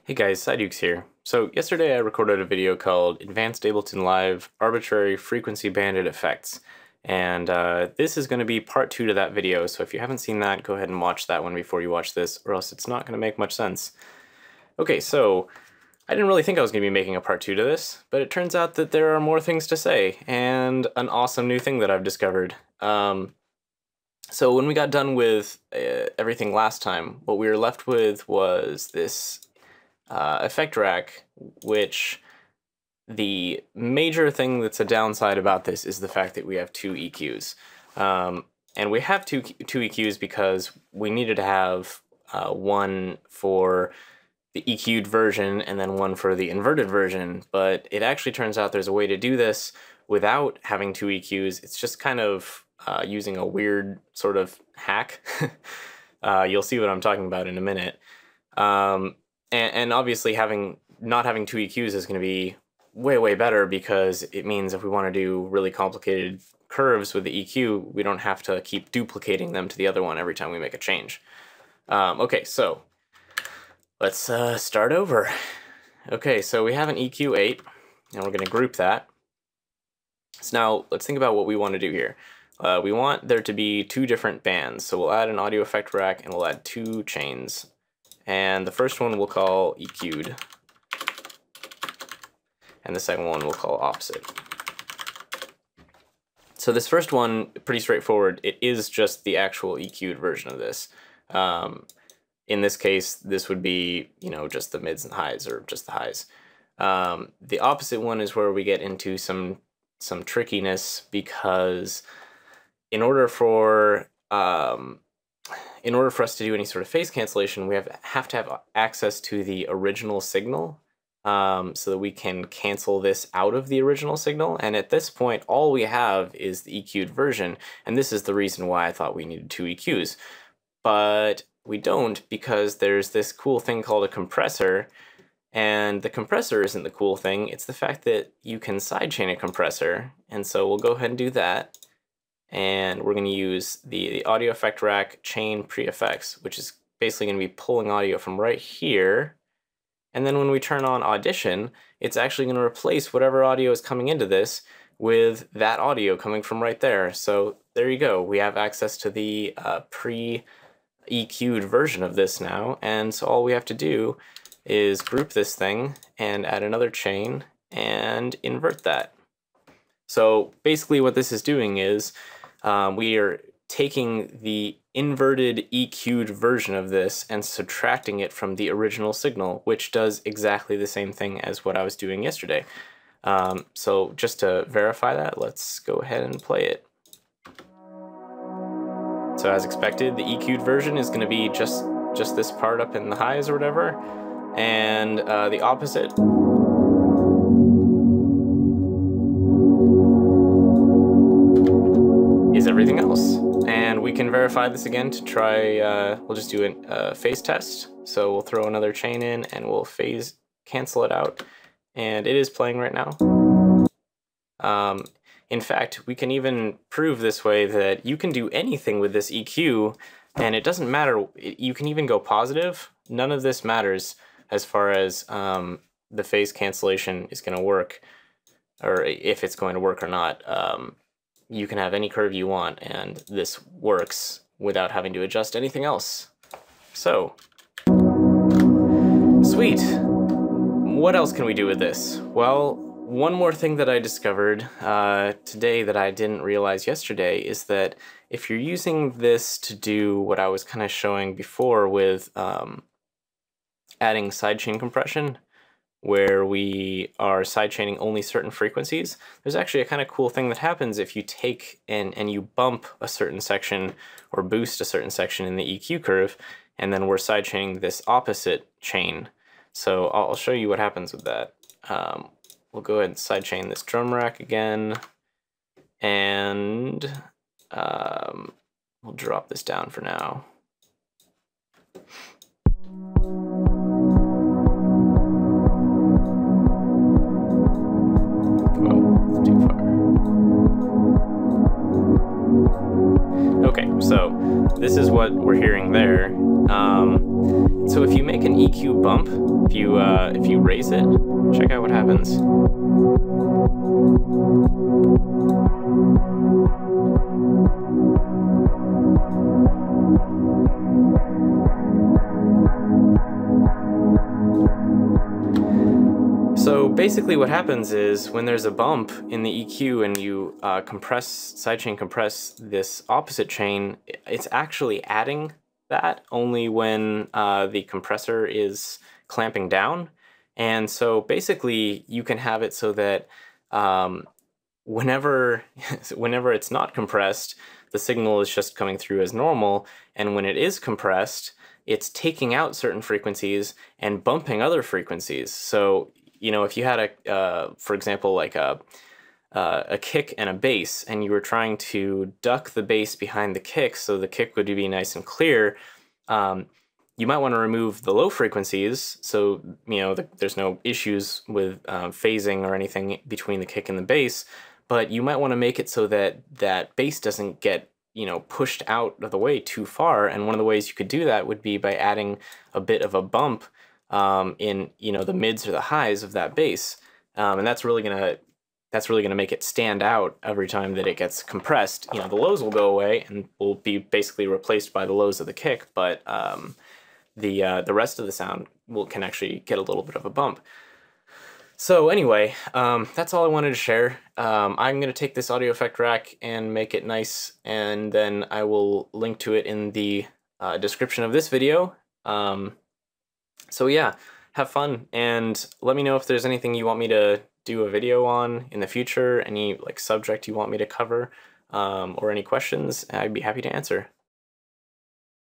Hey guys, Sidukes here. So yesterday I recorded a video called Advanced Ableton Live Arbitrary Frequency Banded Effects. And this is going to be part 2 to that video, so if you haven't seen that, go ahead and watch that one before you watch this, or else it's not going to make much sense. Okay, so I didn't really think I was going to be making a part 2 to this, but it turns out that there are more things to say, and an awesome new thing that I've discovered. So when we got done with everything last time, what we were left with was this effect rack, which the major thing that's a downside about this is the fact that we have two EQs. And we have two EQs because we needed to have one for the EQ'd version and then one for the inverted version, but it actually turns out there's a way to do this without having two EQs. It's just kind of using a weird sort of hack. You'll see what I'm talking about in a minute. And obviously not having two EQs is going to be way better, because it means if we want to do really complicated curves with the EQ, we don't have to keep duplicating them to the other one every time we make a change. Okay, so let's start over. Okay, so we have an EQ8, and we're going to group that. So now let's think about what we want to do here. We want there to be two different bands, so we'll add an audio effect rack and we'll add two chains. And the first one we'll call EQ'd, and the second one we'll call opposite. So this first one, pretty straightforward. It is just the actual EQ'd version of this. In this case, this would be, just the mids and highs, or just the highs. The opposite one is where we get into some trickiness, because in order for us to do any sort of phase cancellation, we have to have access to the original signal, so that we can cancel this out of the original signal. And at this point, all we have is the EQ'd version, and this is the reason why I thought we needed two EQs. But we don't, because there's this cool thing called a compressor, and the compressor isn't the cool thing, it's the fact that you can sidechain a compressor. And so we'll go ahead and do that. And we're going to use the audio effect rack chain pre-effects, which is basically going to be pulling audio from right here. And then when we turn on audition, it's actually going to replace whatever audio is coming into this with that audio coming from right there. So there you go. We have access to the pre-EQ'd version of this now. And so all we have to do is group this thing and add another chain and invert that. So basically what this is doing is we are taking the inverted EQ'd version of this and subtracting it from the original signal, which does exactly the same thing as what I was doing yesterday. So just to verify that, let's go ahead and play it. So as expected, the EQ'd version is going to be just this part up in the highs or whatever, and the opposite is everything else. And we can verify this again to try, we'll just do a phase test. So we'll throw another chain in and we'll phase cancel it out. And it is playing right now. In fact, we can even prove this way that you can do anything with this EQ, and it doesn't matter. You can even go positive. None of this matters as far as the phase cancellation is going to work, or if it's going to work or not. You can have any curve you want, and this works without having to adjust anything else. So, sweet. What else can we do with this? Well, one more thing that I discovered today that I didn't realize yesterday is that if you're using this to do what I was kind of showing before with adding sidechain compression, where we are sidechaining only certain frequencies, there's actually a kind of cool thing that happens if you take and you bump a certain section or boost a certain section in the EQ curve, and then we're sidechaining this opposite chain. So I'll show you what happens with that. We'll go ahead and sidechain this drum rack again, and we'll drop this down for now. Okay, so this is what we're hearing there. So if you make an an EQ bump, if you raise it, check out what happens. So basically what happens is when there's a bump in the EQ and you sidechain compress this opposite chain, it's actually adding that only when the compressor is clamping down. And so basically you can have it so that whenever it's not compressed, the signal is just coming through as normal, and when it is compressed, it's taking out certain frequencies and bumping other frequencies. So, you know, if you had for example, like a kick and a bass, and you were trying to duck the bass behind the kick so the kick would be nice and clear, you might want to remove the low frequencies so, you know, there's no issues with phasing or anything between the kick and the bass, but you might want to make it so that that bass doesn't get, you know, pushed out of the way too far. And one of the ways you could do that would be by adding a bit of a bump in, you know, the mids or the highs of that bass, and that's really gonna make it stand out every time that it gets compressed. You know, the lows will go away and will be basically replaced by the lows of the kick, but the rest of the sound can actually get a little bit of a bump. So anyway, that's all I wanted to share. I'm going to take this audio effect rack and make it nice, and then I will link to it in the description of this video. So yeah, have fun, and let me know if there's anything you want me to do a video on in the future, any like subject you want me to cover, or any questions. I'd be happy to answer.